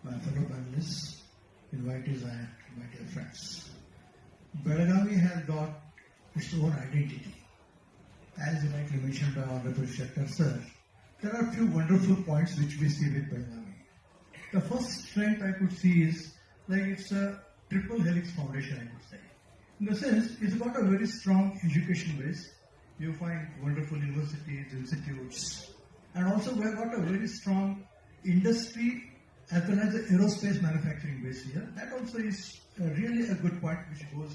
my fellow panelists, invitees and my dear friends. Belagavi has got its own identity. As rightly mentioned by Honorable Shettar sir, there are a few wonderful points which we see with Belagavi. The first strength I could see is like it's a triple helix foundation, I could say. In the sense, it's got a very strong education base. You find wonderful universities, institutes, and also we have got a very strong industry as well as the aerospace manufacturing base here. That also is really a good point which goes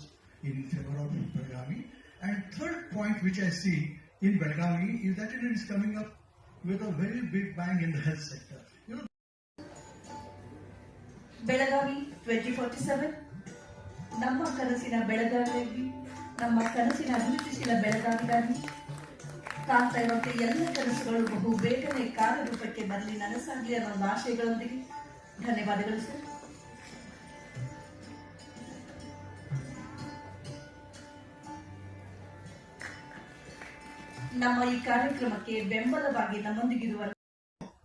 in favor of Belagavi. And third point which I see in Belagavi is that it is coming up with a very big bang in the health sector. You know, Belagavi 2047 ನಮ್ಮ ಕನಸಿನ ಬೆಳಗಾವಿಯಾಗಿ ನಮ್ಮ ಕನಸಿನ ಅಭಿವೃದ್ಧಿಶೀಲ ಬೆಳಗಾವಿಗಾಗಿ ಕಾಣ್ತಾ ಇರುವಂತೆ ಎಲ್ಲ ಕನಸುಗಳು ಬಹು ಬೇಗನೆ ಕಾರ್ಯರೂಪಕ್ಕೆ ಬರಲಿ ನನಸಾಗಲಿ ಅನ್ನೋ ಒಂದು ಆಶಯಗಳೊಂದಿಗೆ ಧನ್ಯವಾದಗಳು ಸರ್. ನಮ್ಮ ಈ ಕಾರ್ಯಕ್ರಮಕ್ಕೆ ಬೆಂಬಲವಾಗಿ ನಮ್ಮೊಂದಿಗಿರುವ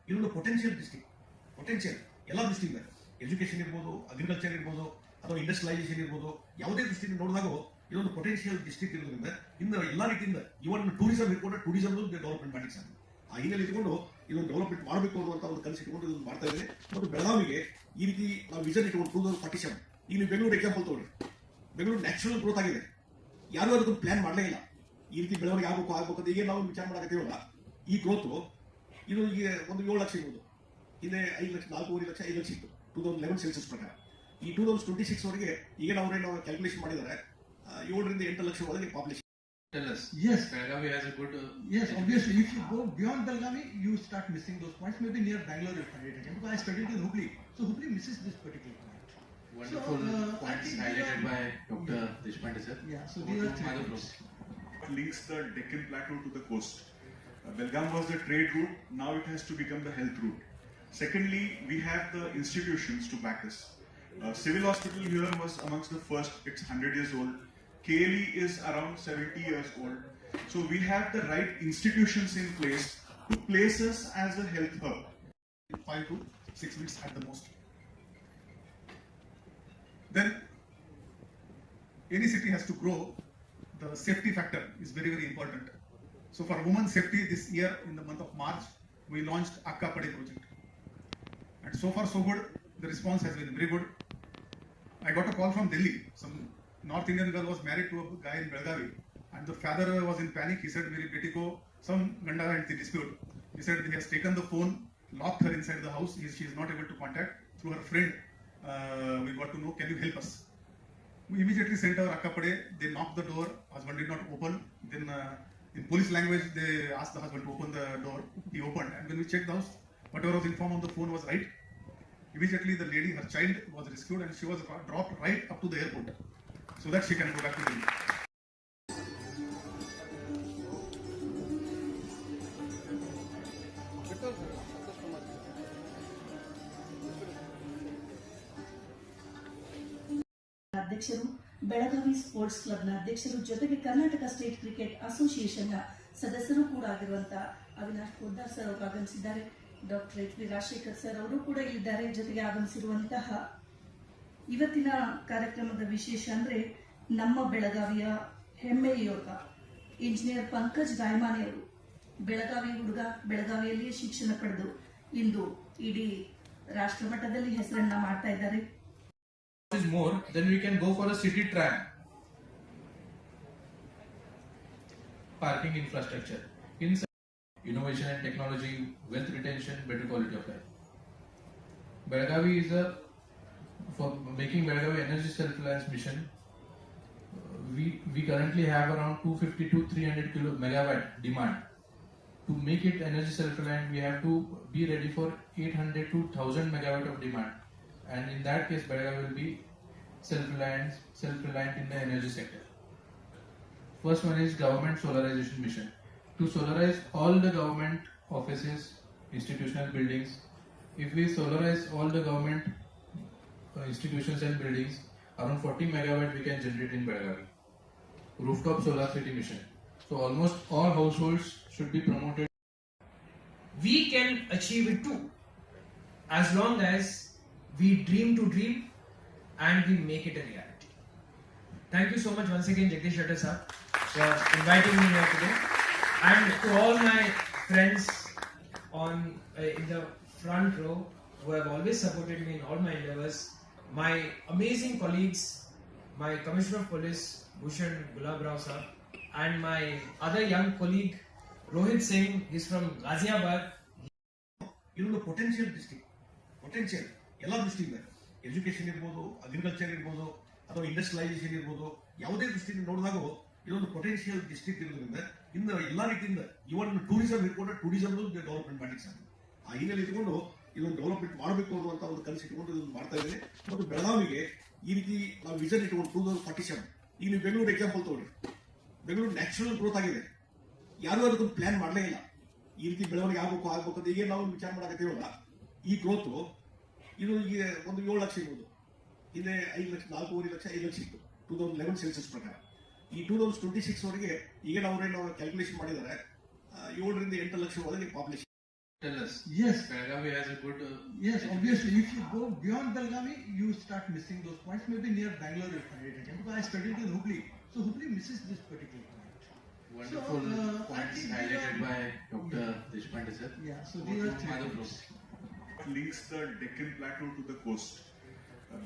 ಇದೊಂದು ಪೊಟೆನ್ಷಿಯಲ್ ಡಿಸ್ಟ್ರಿಕ್ಟ್, ಪೊಟೆನ್ಷಿಯಲ್ ಎಲ್ಲ ದೃಷ್ಟಿಯಿಂದ ಎಜುಕೇಶನ್ ಇರ್ಬೋದು, ಅಗ್ರಿಕಲ್ಚರ್ ಇರ್ಬೋದು, ಅಥವಾ ಇಂಡಸ್ಟ್ರಿಯಲೈಸೇಷನ್ ಇರ್ಬೋದು, ಯಾವುದೇ ದೃಷ್ಟಿಯಿಂದ ನೋಡಿದಾಗ ಇದೊಂದು ಪೊಟೆನ್ಷಿಯಲ್ ಡಿಸ್ಟ್ರಿಕ್ಟ್ ಇರೋದ್ರಿಂದ ಇನ್ನು ಎಲ್ಲ ರೀತಿಯಿಂದ ಇವನ್ ಟೂರಿಸಂ ಇಟ್ಕೊಂಡು ಟೂರಿಸಂ ಡೆವಲಪ್ಮೆಂಟ್ ಮಾಡಲಿಕ್ಕೆ ಸಾಧ್ಯ. ಆ ಹಿನ್ನೆಲೆ ಇಟ್ಕೊಂಡು ಇದೊಂದು ಡೆವಲಪ್ಮೆಂಟ್ ಮಾಡಬೇಕು ಅನ್ನುವಂಥ ಒಂದು ಕನಸು ಇಟ್ಕೊಂಡು ಇದನ್ನು ಮಾಡ್ತಾ ಇದ್ದೇನೆ. ಮತ್ತು ಬೆಳಗಾವಿಗೆ ಈ ರೀತಿ ನಾವು ವಿಷನ್ ಇಟ್ಕೊಂಡು 2047 ಈಗ ನೀವು ಬೆಂಗಳೂರು ಎಕ್ಸಾಂಪಲ್ ತಗೊಳ್ಳಿ. ಬೆಂಗಳೂರು ನ್ಯಾಚುರಲ್ ಗ್ರೋತ್ ಆಗಿದೆ, ಯಾರು ಅದಕ್ಕೊಂದು ಪ್ಲಾನ್ ಮಾಡಲೇ ಇಲ್ಲ. ಈ ರೀತಿ ಬೆಳವಣಿಗೆ ಆಗಬೇಕು ಅಂತ ಈಗ ನಾವು ವಿಚಾರ ಮಾಡಕತ್ತೀವಲ್ಲ, ಈ ಗ್ರೋತು ಇದು ಈಗ ಒಂದು 7 ಲಕ್ಷ ಇರ್ಬೋದು, ಹಿಂದೆ 5 ಲಕ್ಷ, 4.5 ಲಕ್ಷ, 5 ಲಕ್ಷ ಇತ್ತು 2011 ಸೆನ್ಸಸ್ ಪ್ರಕಾರ. ಈ 2026 ವರೆಗೆ ಈಗ ನಾವು ಕ್ಯಾಲ್ಕುಲೇಷನ್ ಮಾಡಿದ್ದಾರೆ 7 ರಿಂದ 8 ಲಕ್ಷ ಒಳಗೆ population. Tell us. Yes. Belagavi has a good. Yes, obviously. If you go beyond Belagavi, you start missing those points. Maybe near Bangalore, you find it again. Because I studied in Hubli, so Hubli misses this particular point. Wonderful points highlighted by Dr. Deshpande sir. Yeah, so these are 3 points. Links the Deccan Plateau to the coast. Belgaum was the trade route, now it has to become the health route. Secondly, we have the institutions to back us. Civil hospital here was amongst the first, it's 100 years old. KLE is around 70 years old. So we have the right institutions in place to place us as a health hub. 5 to 6 weeks at the most. Then any city has to grow. The safety factor is very, very important. So for women's safety this year in the month of March, we launched Akka Pade project. And so far so good, the response has been very good. I got a call from Delhi. Some North Indian girl was married to a guy in Belagavi and the father was in panic. He said, "Meri beti ko some ganda and dispute." He said he has taken the phone, locked her inside the house. She is not able to contact. Through her friend, we got to know, can you help us? We immediately sent our Akka Pade. They knocked the door. Husband did not open. Then in police language, they asked the husband to open the door. He opened, and when we checked the house, whatever was informed on the phone was right. Immediately, the lady, her child, was rescued, and she was dropped right up to the airport, so that she can go back to Delhi. ಅಧ್ಯಕ್ಷರು, Belagavi sports ಕ್ಲಬ್ನ ಅಧ್ಯಕ್ಷರು, ಜೊತೆಗೆ Karnataka state cricket ಅಸೋಸಿಯೇಷನ್ನ ಸದಸ್ಯರು ಕೂಡ ಆಗಿರುವಂತಹ Avinash Poddar sir ಅವರು ಆಗಮಿಸಿದ್ದಾರೆ. Doctor H B Rajashekar sir ಅವರು ಕೂಡ ಇಲ್ಲಿದ್ದಾರೆ. ಜೊತೆಗೆ ಆಗಮಿಸಿರುವಂತಹ ಇವತ್ತಿನ ಕಾರ್ಯಕ್ರಮದ ವಿಶೇಷ ಅಂದ್ರೆ ನಮ್ಮ ಬೆಳಗಾವಿಯ ಹೆಮ್ಮೆಯ ಯೋಧ ಇಂಜಿನಿಯರ್ ಪಂಕಜ್ ಗಾಯಮಾನಿ ಅವರು. ಬೆಳಗಾವಿ ಹುಡುಗ, ಬೆಳಗಾವಿಯಲ್ಲಿಯೇ ಶಿಕ್ಷಣ ಪಡೆದು ಇಂದು ಇಡೀ ರಾಷ್ಟ್ರ ಮಟ್ಟದಲ್ಲಿ ಹೆಸರನ್ನ ಮಾಡ್ತಾ ಇದ್ದಾರೆ. Is more, then we can go for a city tram. Parking infrastructure, innovation and technology, wealth retention, better quality of life. Belagavi is for making Belagavi energy self-reliance mission. We currently have around 250 to 300 megawatt demand. To make it energy self-reliant, we have to be ready for 800 to 1000 megawatt of demand. And in that case, Belagavi will be self-reliant in the energy sector. First one is government solarization mission. To solarize all the government offices, institutional buildings, if we solarize all the government institutions and buildings, around 40 megawatt we can generate in Belagavi. Rooftop solar city mission. So almost all households should be promoted. We can achieve it too, as long as we dream to dream and we make it a reality. Thank you so much once again, Jagdish Shetty sir, for inviting me here today, and to all my friends in the front row who have always supported me in all my endeavors, my amazing colleagues, my Commissioner of Police Bhushan Gulab Rao sir, and my other young colleague Rohit Singh. He's from Ghaziabad. ಇದೊಂದು potential district. Potential ಎಲ್ಲ ದೃಷ್ಟಿಯಿಂದ, education ಇರ್ಬೋದು, agriculture ಇರ್ಬೋದು, ಅಥವಾ industrialisation ಇರ್ಬೋದು, ಯಾವುದೇ ದೃಷ್ಟಿಯಿಂದ ನೋಡಿದಾಗ ಇದೊಂದು ಪೊಟೆನ್ಷಿಯಲ್ ಡಿಸ್ಟ್ರಿಕ್ಟ್ ಇರೋದ್ರಿಂದ ಇನ್ನು ಎಲ್ಲ ರೀತಿಯಿಂದ ಇವನ್ ಟೂರಿಸಂ ಇಟ್ಕೊಂಡು ಟೂರಿಸಂ ಡೆವಲಪ್ಮೆಂಟ್ ಮಾಡ್ಲಿಕ್ಕೆ ಸಾಧ್ಯ. ಆ ಹಿನ್ನೆಲೆ ಇಟ್ಕೊಂಡು ಇದೊಂದು ಡೆವಲಪ್ಮೆಂಟ್ ಮಾಡಬೇಕು ಅನ್ನುವಂಥ ಒಂದು ಕನಸು ಇಟ್ಕೊಂಡು ಇದನ್ನು ಮಾಡ್ತಾ ಇದ್ದೇನೆ. ಮತ್ತು ಬೆಳಗಾವಿಗೆ ಈ ರೀತಿ ನಾವು ವಿಷನ್ ಇಟ್ಕೊಂಡು 2047, ಈಗ ನೀವು ಬೆಂಗಳೂರು ಎಕ್ಸಾಂಪಲ್ ತಗೊಳ್ಳಿ. ಬೆಂಗಳೂರು ನ್ಯಾಚುರಲ್ ಗ್ರೋತ್ ಆಗಿದೆ, ಯಾರು ಅದಕ್ಕೊಂದು ಪ್ಲಾನ್ ಮಾಡಲೇ ಇಲ್ಲ. ಈ ರೀತಿ ಬೆಳವಣಿಗೆ ಆಗ್ಬೇಕು ಅಂತ ಈಗ ನಾವು ವಿಚಾರ ಮಾಡಕತ್ತೀವಲ್ಲ, ಈ ಗ್ರೋತು ಇದು ಈಗ ಒಂದು 7 ಲಕ್ಷ ಇರ್ಬೋದು, ಹಿಂದೆ 5 ಲಕ್ಷ, 4.5 ಲಕ್ಷ, 5 ಲಕ್ಷ ಇತ್ತು 2011 ಸೆನ್ಸಸ್ ಪ್ರಕಾರ. ಈ 2026 ವರೆಗೆ ಈಗ ನಾವು ಕ್ಯಾಲ್ಕುಲೇಷನ್ ಮಾಡಿದ್ದಾರೆ 7 ರಿಂದ 8 ಲಕ್ಷ ಒಳಗೆ population. Tell us. Yes. Belgavi has a good. Yes, obviously, if you go beyond Belgavi, you start missing those points. Maybe near Bangalore, if I did again, because I studied in Hubli, so Hubli misses this particular point. Wonderful So, I points think highlighted by Dr. Deshpande sir. Yeah, so these are three Madhav points. Links the Deccan Plateau to the coast.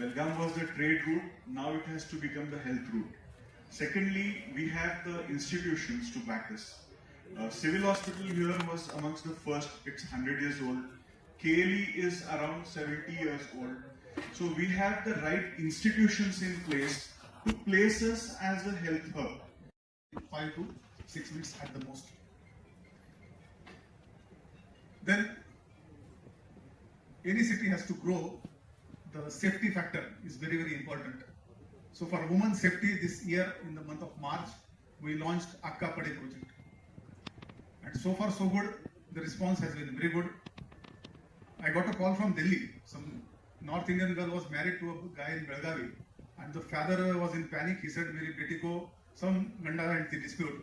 Belgaum was the trade route, now it has to become the health route. Secondly, we have the institutions to back us. Civil Hospital here was amongst the first, it's 100 years old. KLE is around 70 years old. So we have the right institutions in place to place us as a health hub. 5 to 6 minutes at the most. Then any city has to grow. The safety factor is very, very important. So for women's safety this year in the month of March, we launched Akka Pade project. And so far so good, the response has been very good. I got a call from Delhi. Some North Indian girl was married to a guy in Belgavi, and the father was in panic. He said, "Meri beti ko some ganda and the dispute."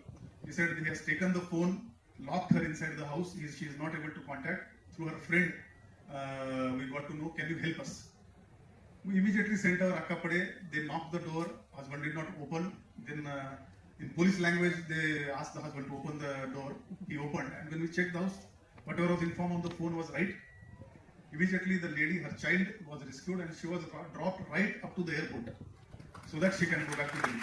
He said he has taken the phone, locked her inside the house. She is not able to contact. Through her friend, we got to know, "Can you help us?" We immediately sent our Akka Pade. They knocked the door. Husband did not open. Then in police language, they asked the husband to open the door. He opened, and when we checked the house, whatever was informed on the phone was right. Immediately, the lady, her child, was rescued, and she was dropped right up to the airport so that she can go back to Delhi.